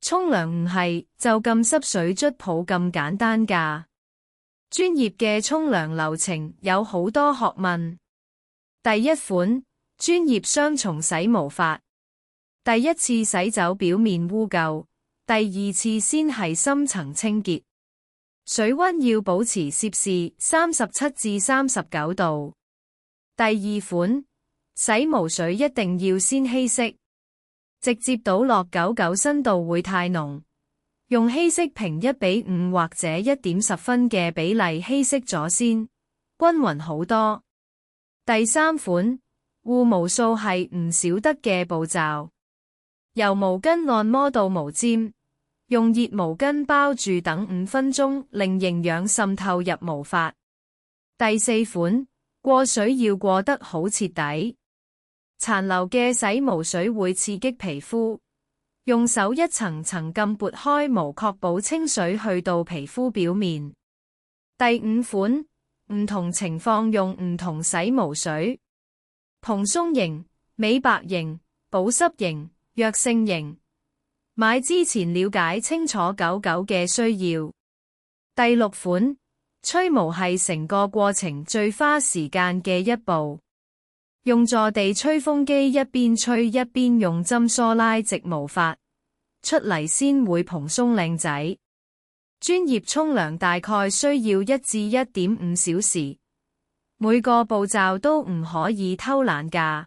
沖涼唔係就咁濕水捽泡咁簡單㗎。專業嘅沖涼流程有好多學問。第一款，專業雙重洗毛法。第一次洗走表面污垢，第二次先係深層清潔。水溫要保持攝氏37至39度。第二款，洗毛水一定要先稀釋，直接倒落99新度會太濃，用稀釋瓶1:5或者1.10分嘅比例稀釋咗先，均勻好多。第三款，護毛素係唔少得嘅步驟。由毛巾按摩到毛尖，用熱毛巾包住等5分鐘，令營養滲透入毛髮。第四款，過水要過得好徹底。殘留嘅洗毛水會刺激皮膚，用手一層層咁撥開毛，確保清水去到皮膚表面。第五款，唔同情況用唔同洗毛水，蓬鬆型、美白型、保濕型、藥性型。買之前了解清楚99嘅需要。第六款，吹毛係成個過程最花時間嘅一步，用坐地吹風機一邊吹一邊用針梳拉直毛髮，出嚟先會蓬鬆靚仔。專業沖涼大概需要1至1.5小時，每個步驟都唔可以偷懶㗎。